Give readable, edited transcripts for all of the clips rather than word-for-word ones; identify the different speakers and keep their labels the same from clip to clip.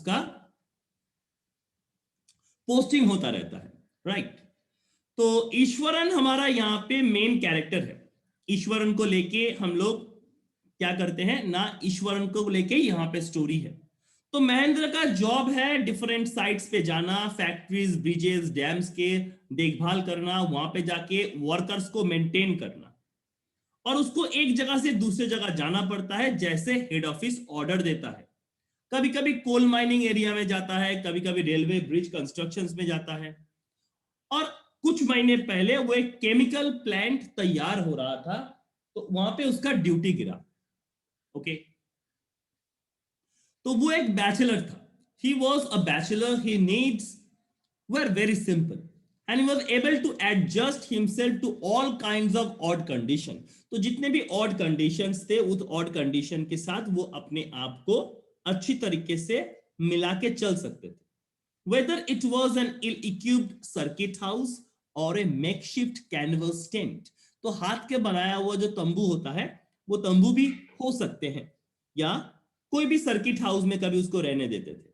Speaker 1: का पोस्टिंग होता रहता है, राइट। तो ईश्वरन हमारा यहाँ पे मेन कैरेक्टर है। ईश्वरन को लेके हम लोग क्या करते हैं ना, ईश्वरन को लेके यहाँ पे स्टोरी है। तो महेंद्र का जॉब है डिफरेंट साइट्स पे जाना, फैक्ट्रीज, ब्रिजेस, डैम्स के देखभाल करना, वहां पे जाके वर्कर्स को मेंटेन करना, और उसको एक जगह से दूसरे जगह जाना पड़ता है जैसे हेड ऑफिस ऑर्डर देता है। कभी कभी कोल माइनिंग एरिया में जाता है, कभी कभी रेलवे ब्रिज कंस्ट्रक्शन में जाता है। और कुछ महीने पहले वो एक केमिकल प्लांट तैयार हो रहा था, तो वहां पे उसका ड्यूटी गिरा। ओके, तो वो एक बैचलर था। He was a bachelor, he needs were very simple and he was able to adjust himself to all kind of odd condition. तो जितने भी ऑड कंडीशंस थे, उस ऑड कंडीशन के साथ वो अपने आप को अच्छी तरीके से मिला के चल सकते थे। Whether it was an ill-equipped circuit house or a makeshift canvas tent, तो हाथ के बनाया हुआ जो तंबू होता है वो तंबू भी हो सकते हैं, या कोई भी सर्किट हाउस में कभी उसको रहने देते थे।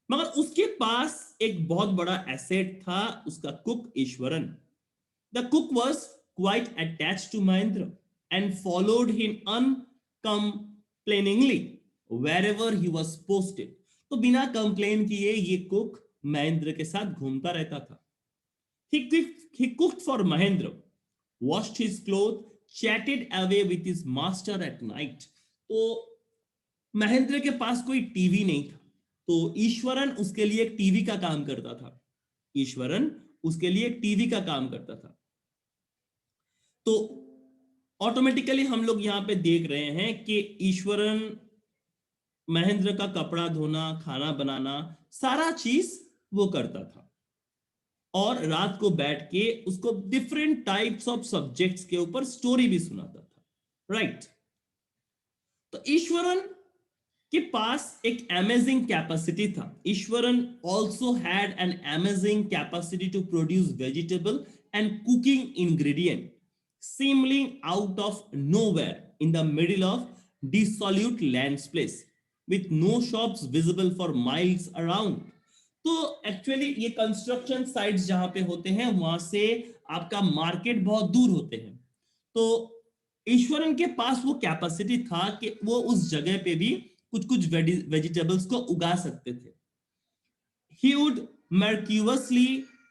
Speaker 1: मगर उसके पास एक बहुत बड़ा एसेट था, उसका cook Eswaran. The cook was quite attached to Mahendra and followed him uncomplainingly wherever he was posted. तो बिना कंप्लेन किए ये कुक महेंद्र के साथ घूमता रहता था। He cooked for Mahendra, washed his clothes, chatted away with his master at night. तो महेंद्र के पास कोई टीवी नहीं था, तो ईश्वरन उसके लिए एक टीवी का काम करता था। ईश्वरन उसके लिए एक टीवी का काम करता था। तो ऑटोमेटिकली हम लोग यहां पे देख रहे हैं कि ईश्वरन महेंद्र का कपड़ा धोना, खाना बनाना, सारा चीज वो करता था, और रात को बैठ के उसको डिफरेंट टाइप्स ऑफ सब्जेक्ट्स के ऊपर स्टोरी भी सुनाता था, राइट। तो ईश्वरन के पास एक अमेजिंग कैपेसिटी था। Eswaran also had an amazing capacity to produce vegetable and cooking ingredient seemingly out of nowhere in the middle of dissolute lands place with no shops visible for miles around. तो actually ये construction sites जहां पे होते हैं वहां से आपका market बहुत दूर होते हैं। तो ईश्वरन के पास वो कैपेसिटी था कि वो उस जगह पे भी कुछ कुछ वेजिटेबल्स को उगा सकते थे। He would miraculously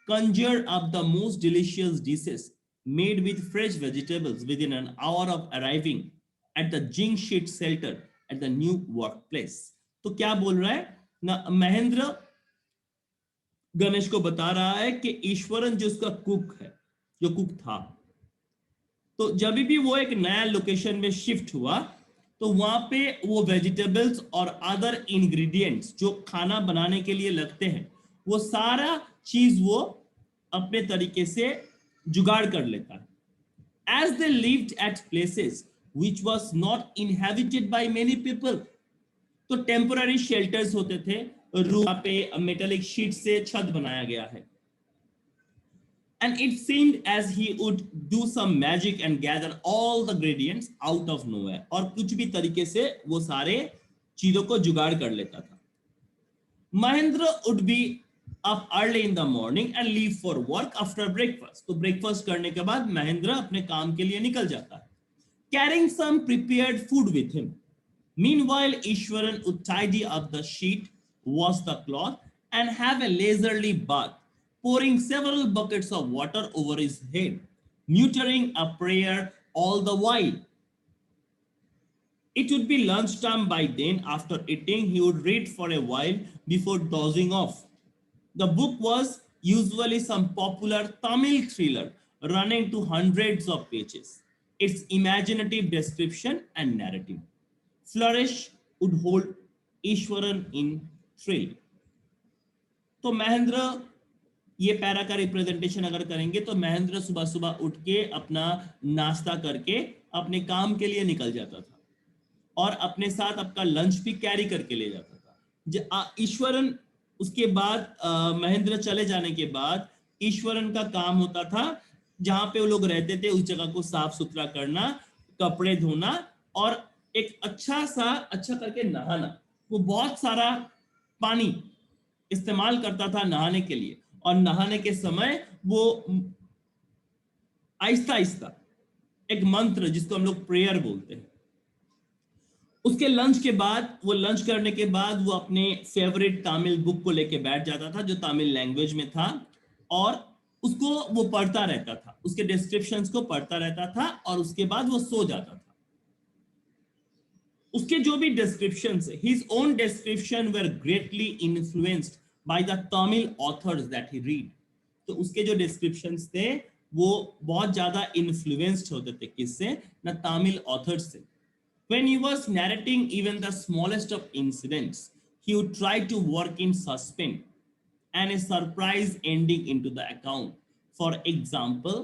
Speaker 1: conjure up the most delicious dishes made with fresh vegetables within an hour of arriving at the zinc sheet shelter at the new workplace. तो क्या बोल रहा है ना, महेंद्र गणेश को बता रहा है कि ईश्वरन जो उसका कुक है, जो कुक था, तो जब भी वो एक नया लोकेशन में शिफ्ट हुआ तो वहां पे वो वेजिटेबल्स और अदर इंग्रेडिएंट्स जो खाना बनाने के लिए लगते हैं, वो सारा चीज वो अपने तरीके से जुगाड़ कर लेता है। As they lived at places which was not inhabited by many people, तो टेम्पोररी शेल्टर्स होते थे, रूफ पे मेटेलिक शीट से छत बनाया गया है। And it seemed as he would do some magic and gather all the ingredients out of nowhere, और कुछ भी तरीके से वो सारे चीजों को जुगाड़ कर लेता था। Mahendra would be up early in the morning and leave for work after breakfast. तो ब्रेकफास्ट करने के बाद महेंद्र अपने काम के लिए निकल जाता है, carrying some prepared food with him. Meanwhile, Ishwaran would tidy up the sheet, wash the cloth, and have a leisurely bath, pouring several buckets of water over his head, muttering a prayer all the while. It would be lunchtime by then. After eating, he would read for a while before dozing off. The book was usually some popular Tamil thriller running to hundreds of pages. Its imaginative description and narrative flourish would hold Ishwaran in thrill. तो महेंद्र ये para का representation अगर करेंगे तो महेंद्र सुबह सुबह उठ के अपना नाश्ता करके अपने काम के लिए निकल जाता था, और अपने साथ अपना लंच भी कैरी करके ले जाता था। ईश्वरन उसके बाद महेंद्र चले जाने के बाद ईश्वरन का काम होता था जहां पे वो लोग रहते थे उस जगह को साफ सुथरा करना, कपड़े धोना, और एक अच्छा करके नहाना। वो बहुत सारा पानी इस्तेमाल करता था नहाने के लिए, और नहाने के समय वो आहिस्ता आहिस्ता एक मंत्र जिसको हम लोग प्रेयर बोलते हैं, उसके लंच के बाद, वो लंच करने के बाद वो अपने फेवरेट तमिल बुक को लेके बैठ जाता था जो तमिल लैंग्वेज में था, और उसको वो पढ़ता रहता था, उसके डिस्क्रिप्शंस को पढ़ता रहता था, और उसके बाद वो सो जाता था। उसके जो भी डिस्क्रिप्शंस है, his own description were greatly influenced by the Tamil authors that he read. तो उसके जो डिस्क्रिप्शंस थे वो बहुत ज्यादा इन्फ्लुएंस्ड होते थे, किससे? ना तमिल ऑथर्स से। When he was narrating even the smallest of incidents, he would try to work in suspense and a surprise ending into the account. For example,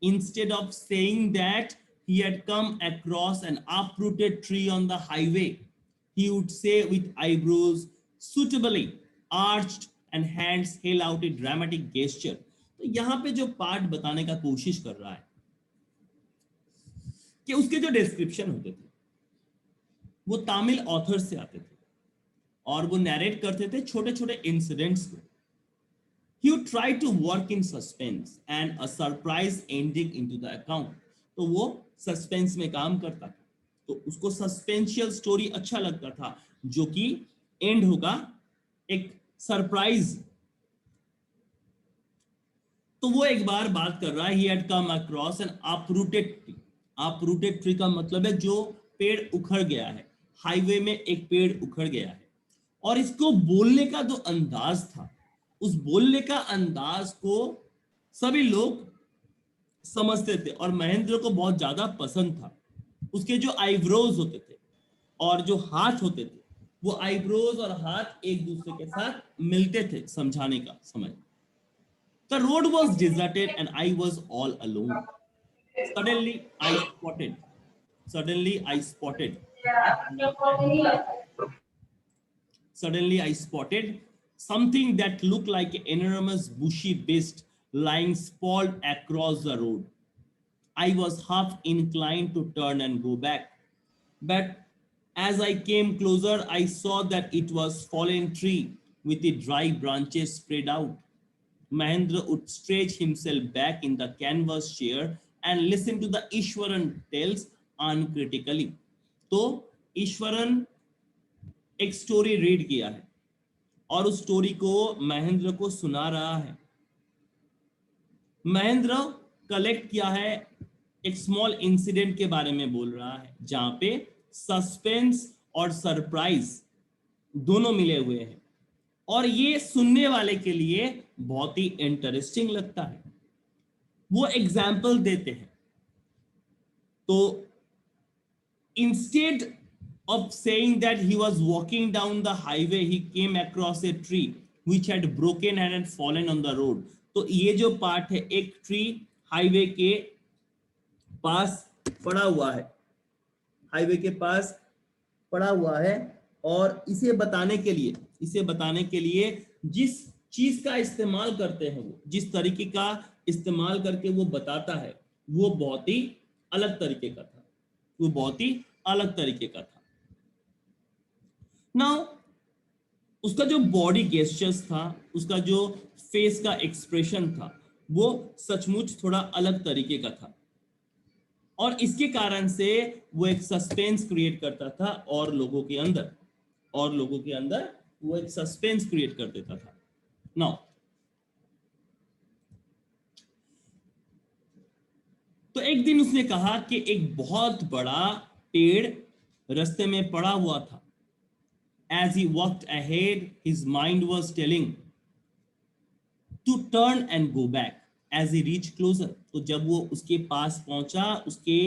Speaker 1: instead of saying that he had come across an uprooted tree on the highway, he would say with eyebrows suitably arched and hands held out a dramatic gesture. तो यहाँ पे जो part बताने का कोशिश कर रहा है कि उसके जो डिस्क्रिप्शन होते थे वो तमिल ऑथर्स से आते थे, और वो नैरेट करते थे छोटे छोटे इंसिडेंट्स को। He would try to work in suspense and a surprise ending into the account. तो वो सस्पेंस में काम करता था, तो उसको सस्पेंशियल स्टोरी अच्छा लगता था जो कि एंड होगा एक सरप्राइज। तो वो एक बार बात कर रहा है, he had come across an uprooted tree. uprooted tree का मतलब है जो पेड़ उखड़ गया है, हाईवे में एक पेड़ उखड़ गया है। और इसको बोलने का जो अंदाज था, उस बोलने का अंदाज को सभी लोग समझते थे और महेंद्र को बहुत ज्यादा पसंद था। उसके जो आईब्रोज होते थे और जो हाथ होते थे, वो आईब्रोज और हाथ एक दूसरे के साथ मिलते थे समझाने का समय। The road was deserted and I was all alone. Suddenly I spotted. Suddenly I spotted. Suddenly I spotted something that looked like an enormous bushy beast lying sprawled across the road. I was half inclined to turn and go back, but as I came closer, I saw that it was fallen tree with the dry branches spread out. Mahendra would stretch himself back in the canvas chair and listen to the Ishwaran tales uncritically. तो ईश्वरन एक story read किया है और उस story को महेंद्र को सुना रहा है। महेंद्र कलेक्ट किया है, एक स्मॉल इंसिडेंट के बारे में बोल रहा है जहां पे सस्पेंस और सरप्राइज दोनों मिले हुए हैं, और ये सुनने वाले के लिए बहुत ही इंटरेस्टिंग लगता है। वो एग्जाम्पल देते हैं, तो instead of saying that he was walking down the highway, he came across a tree which had broken and had fallen on the road. तो ये जो पार्ट है, एक ट्री हाईवे के पास पड़ा हुआ है, हाईवे के पास पड़ा हुआ है, और इसे बताने के लिए जिस चीज का इस्तेमाल करते हैं, वो जिस तरीके का इस्तेमाल करके वो बताता है, वो बहुत ही अलग तरीके का था, वो बहुत ही अलग तरीके का था। नाउ उसका जो बॉडी गेस्चर्स था, उसका जो फेस का एक्सप्रेशन था, वो सचमुच थोड़ा अलग तरीके का था, और इसके कारण से वो एक सस्पेंस क्रिएट करता था और लोगों के अंदर वो एक सस्पेंस क्रिएट कर देता था। नाउ तो एक दिन उसने कहा कि एक बहुत बड़ा पेड़ रास्ते में पड़ा हुआ था। As he walked ahead, his mind was telling to turn and go back. As he reached closer, तो जब वो उसके पास पहुंचा, उसके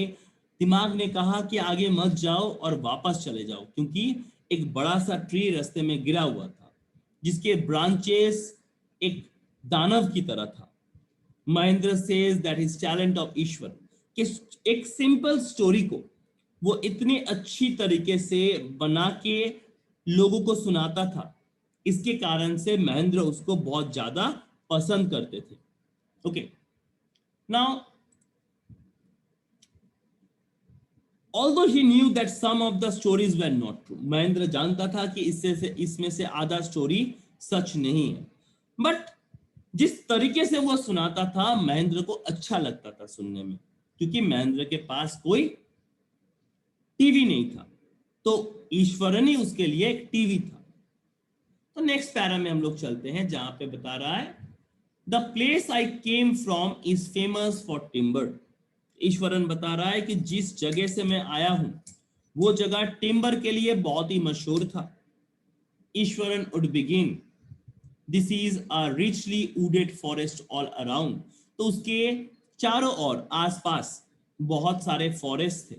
Speaker 1: दिमाग ने कहा कि आगे मत जाओ और वापस चले जाओ, क्योंकि एक बड़ा सा ट्री रास्ते में गिरा हुआ था जिसके ब्रांचेस एक दानव की तरह था। Mahendra says that his talent of Ishwar, कि एक सिंपल स्टोरी को वो इतनी अच्छी तरीके से बना के लोगों को सुनाता था, इसके कारण से महेंद्र उसको बहुत ज्यादा पसंद करते थे। Okay, now Although he knew that some of the stories were not true, Mahendra जानता था कि इसमें से आधा स्टोरी सच नहीं है, बट जिस तरीके से वो सुनाता था महेंद्र को अच्छा लगता था सुनने में, क्योंकि महेंद्र के पास कोई टीवी नहीं था, तो ईश्वरन ही उसके लिए एक टीवी था। तो नेक्स्ट पैरा में हम लोग चलते हैं, जहां पे बता रहा है the place I came from is famous for timber. Eswaran बता रहा है कि जिस जगह से मैं आया हूं वो जगह टिम्बर के लिए बहुत ही मशहूर था। Eswaran would begin, this is a richly wooded forest all around. तो उसके चारों ओर आसपास बहुत सारे फॉरेस्ट थे,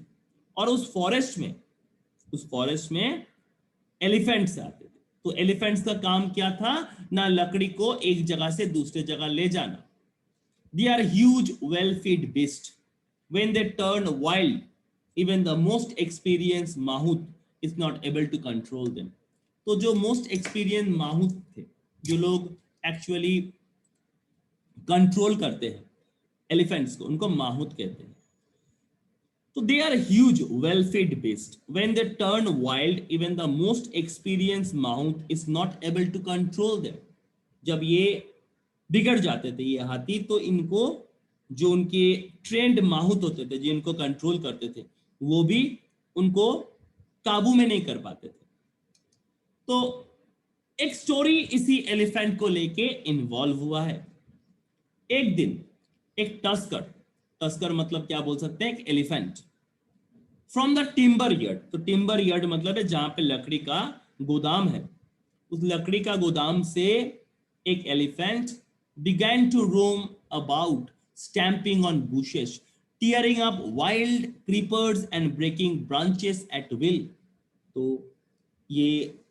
Speaker 1: और उस फॉरेस्ट में एलिफेंट्स आते थे। तो एलिफेंट्स का काम क्या था, ना लकड़ी को एक जगह से दूसरे जगह ले जाना। They are huge well fed beast, when they turn wild even the most experienced mahut is not able to control them। तो जो मोस्ट एक्सपीरियंस माहूत थे, जो लोग एक्चुअली कंट्रोल करते हैं एलिफेंट्स को, उनको माहूत कहते हैं। तो they are huge well fed beast, when they turn wild even the most experience mahout is not able to control them. जब ये बिगड़ जाते थे ये हाथी, तो इनको जो उनके ट्रेंड माहूत होते थे, जिनको कंट्रोल करते थे, वो भी उनको काबू में नहीं कर पाते थे। तो एक स्टोरी इसी एलिफेंट को लेके इन्वॉल्व हुआ है। एक दिन एक टस्कर, टस्कर मतलब क्या बोल सकते हैं, एक elephant, from the timber yard. तो टिम्बर यार्ड मतलब है जहां पे लकड़ी का गोदाम है, उस लकड़ी का गोदाम से एक elephant began to roam about, stamping on bushes, tearing up wild creepers and breaking branches at will। तो ये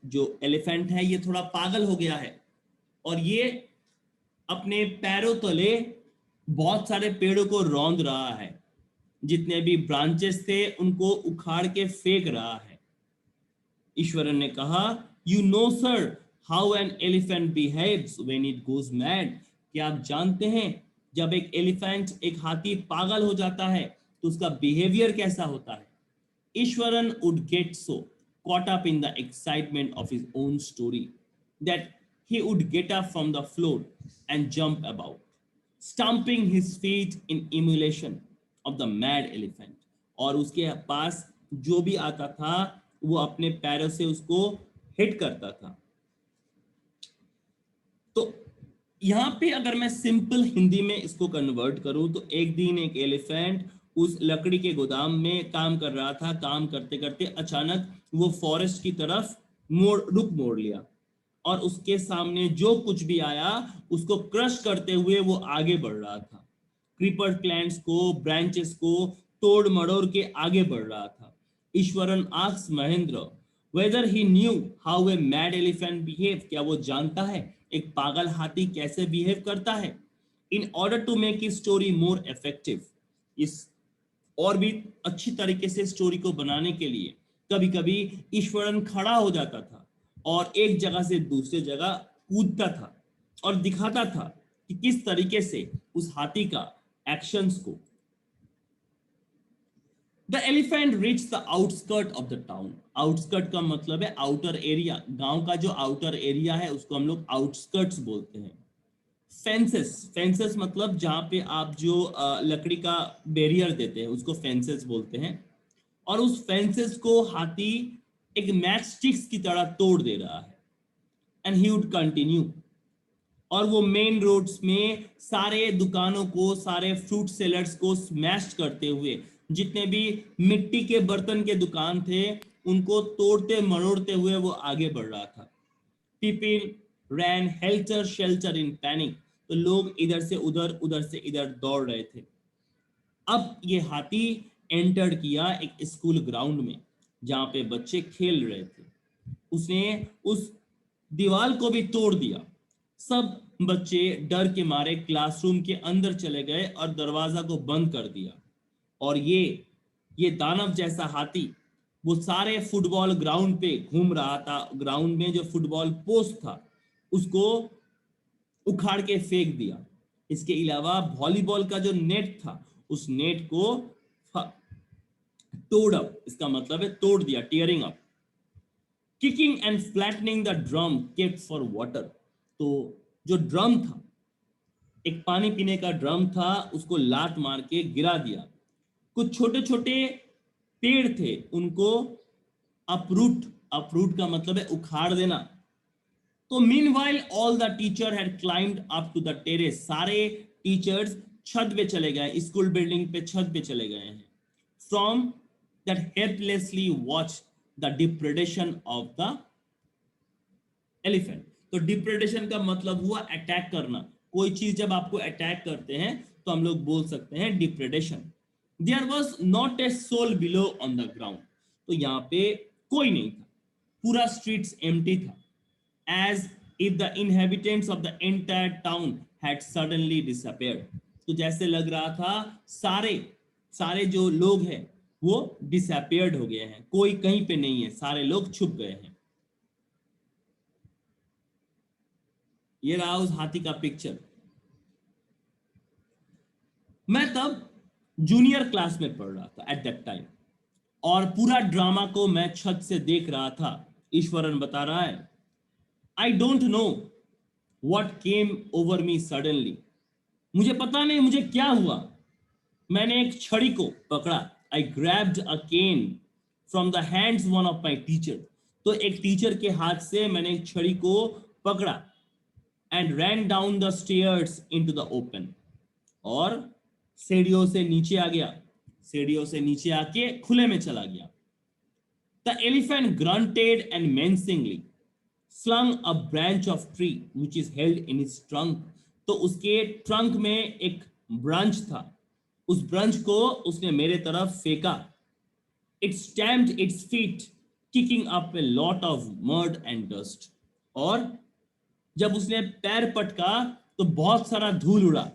Speaker 1: जो एलिफेंट है ये थोड़ा पागल हो गया है, और ये अपने पैरों तले बहुत सारे पेड़ों को रौंद रहा है, जितने भी ब्रांचेस थे उनको उखाड़ के फेंक रहा है। ईश्वरन ने कहा, you know sir how an elephant behaves when it goes mad. क्या आप जानते हैं जब एक एलिफेंट, एक हाथी पागल हो जाता है तो उसका बिहेवियर कैसा होता है। Eswaran would get so caught up in the excitement of his own story that he would get up from the floor and jump about, stamping his feet in emulation of the mad elephant। और उसके पास जो भी आता था वो अपने पैरों से उसको हिट करता था। तो यहाँ पे अगर मैं सिंपल हिंदी में इसको कन्वर्ट करूं तो एक दिन एक एलिफेंट उस लकड़ी के गोदाम में काम कर रहा था। काम करते करते अचानक वो फॉरेस्ट की तरफ रुख मोड़ लिया, और उसके सामने जो कुछ भी आया उसको क्रश करते हुए वो आगे बढ़ रहा था। क्रीपर प्लांट्स को, ब्रांचेस को तोड़ मड़ोड़ के आगे बढ़ रहा था। Eswaran asks Mahendra whether he knew how a mad elephant behave। क्या वो जानता है एक पागल हाथी कैसे बिहेव करता है। In order to make his story more effective, इस और भी अच्छी तरीके से स्टोरी को बनाने के लिए कभी कभी ईश्वरन खड़ा हो जाता था और एक जगह से दूसरे जगह कूदता था और दिखाता था कि किस तरीके से उस हाथी का एक्शंस को। The elephant reach the outskirt of the town. Outskirt का मतलब है आउटर एरिया, गांव का जो आउटर एरिया है उसको हम लोग आउटस्कर्ट्स बोलते हैं। फेंसेस, फेंसेस मतलब जहां पे आप जो लकड़ी का बैरियर देते हैं उसको फेंसेस बोलते हैं। और उस फेंसेस को हाथी एक मैच स्टिक्स की तरह तोड़ दे रहा है। एंड ही वुड कंटिन्यू, और वो मेन रोड्स में सारे दुकानों को, सारे फ्रूट सेलर्स को स्मैश करते हुए, जितने भी मिट्टी के बर्तन के दुकान थे उनको तोड़ते मरोड़ते हुए वो आगे बढ़ रहा था। People ran helter skelter in panic. तो लोग इधर से उधर, उधर से इधर दौड़ रहे थे। अब ये हाथी एंटर किया एक स्कूल ग्राउंड में जहां पे बच्चे खेल रहे थे। उसने उस दीवार को भी तोड़ दिया। सब बच्चे डर के मारे क्लासरूम के अंदर चले गए और दरवाजा को बंद कर दिया। और ये दानव जैसा हाथी वो सारे फुटबॉल ग्राउंड पे घूम रहा था। ग्राउंड में जो फुटबॉल पोस्ट था उसको उखाड़ के फेंक दिया। इसके अलावा वॉलीबॉल का जो नेट था उस नेट को tore up, इसका मतलब है तोड़ दिया, tearing up. Kicking and flattening the drum kept for water. तो जो ड्रम था, एक पानी पीने का ड्रम था, उसको लात मार के गिरा दिया. कुछ छोटे छोटे पेड़ थे, उनको अपरूट, अपरूट का मतलब है उखाड़ देना. तो meanwhile all the teacher had climbed up to the terrace. सारे टीचर्स छत पे चले गए, स्कूल बिल्डिंग पे छत पे चले गए हैं. From that helplessly watch the depredation of the elephant. तो डिप्रेडेशन का मतलब हुआ अटैक करना. कोई चीज जब आपको अटैक करते हैं तो हम लोग बोल सकते हैं depredation. There was not a soul below on the ground. तो यहाँ पे कोई नहीं था, पूरा स्ट्रीट्स एम्प्टी था. as if the inhabitants of the entire town had suddenly disappeared. तो जैसे लग रहा था सारे सारे जो लोग हैं वो disappeared हो गए हैं, कोई कहीं पे नहीं है, सारे लोग छुप गए हैं. ये रहा उस हाथी का पिक्चर. मैं तब जूनियर क्लास में पढ़ रहा था एट दैट टाइम, और पूरा ड्रामा को मैं छत से देख रहा था. ईश्वरन बता रहा है, I don't know what came over me suddenly. मुझे पता नहीं मुझे क्या हुआ. मैंने एक छड़ी को पकड़ा. I grabbed a cane from the hands one of my teacher. तो एक टीचर के हाथ से मैंने एक छड़ी को पकड़ा. And ran down the stairs into the open. और सीढ़ियों से नीचे आ गया, सीढ़ियों से नीचे आके खुले में चला गया. The elephant grunted and menacingly slung a branch of tree which is held in his trunk. तो उसके ट्रंक में एक ब्रांच था, उस ब्रांच को उसने मेरे तरफ फेंका. It stamped its feet, kicking up a lot of mud and dust. और जब उसने पैर पटका तो बहुत सारा धूल उड़ा.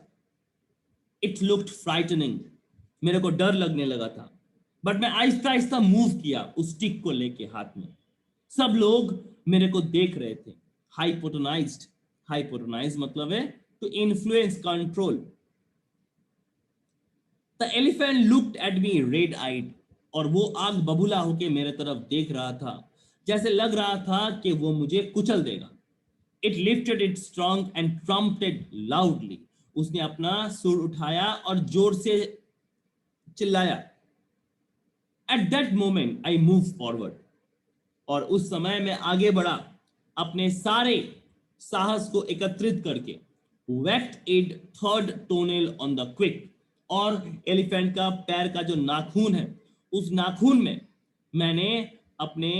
Speaker 1: It looked frightening. मेरे को डर लगने लगा था. बट मैं आहिस्ता आहिस्ता मूव किया उस स्टिक को लेके हाथ में. सब लोग मेरे को देख रहे थे. हाइपोटोनाइज्ड, हाइपोटोनाइज मतलब है to influence, control. The elephant looked at me red eyed. और वो आग बबूला होके मेरे तरफ देख रहा था, जैसे लग रहा था कि वो मुझे कुचल देगा. It lifted its trunk and trumpeted loudly. उसने अपना सुर उठाया और जोर से चिल्लाया. At that moment I move forward. और उस समय मैं आगे बढ़ा, अपने सारे साहस को एकत्रित करके. whacked it third toenail on the quick. और एलिफेंट का पैर का जो नाखून है, उस नाखून में मैंने अपने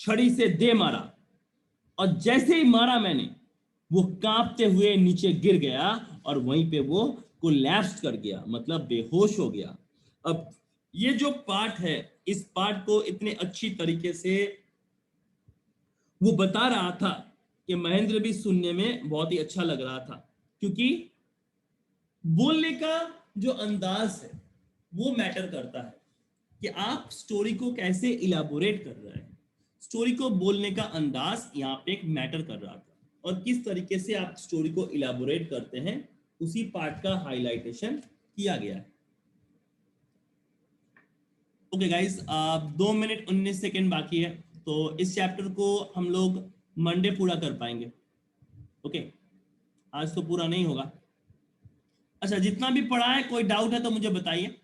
Speaker 1: छड़ी से दे मारा. और जैसे ही मारा मैंने, वो कांपते हुए नीचे गिर गया और वहीं पे वो कोलैप्स कर गया, मतलब बेहोश हो गया. अब ये जो पार्ट है, इस पार्ट को इतने अच्छी तरीके से वो बता रहा था कि महेंद्र भी सुनने में बहुत ही अच्छा लग रहा था, क्योंकि बोलने का जो अंदाज है वो मैटर करता है कि आप स्टोरी को कैसे इलाबोरेट कर रहे हैं. स्टोरी को बोलने का अंदाज यहाँ पे एक मैटर कर रहा था, और किस तरीके से आप स्टोरी को इलाबोरेट करते हैं उसी पार्ट का हाईलाइटेशन किया गया है. ओके गाइस, 2 मिनट 19 सेकेंड बाकी है, तो इस चैप्टर को हम लोग मंडे पूरा कर पाएंगे. ओके, आज तो पूरा नहीं होगा. अच्छा, जितना भी पढ़ा है, कोई डाउट है तो मुझे बताइए.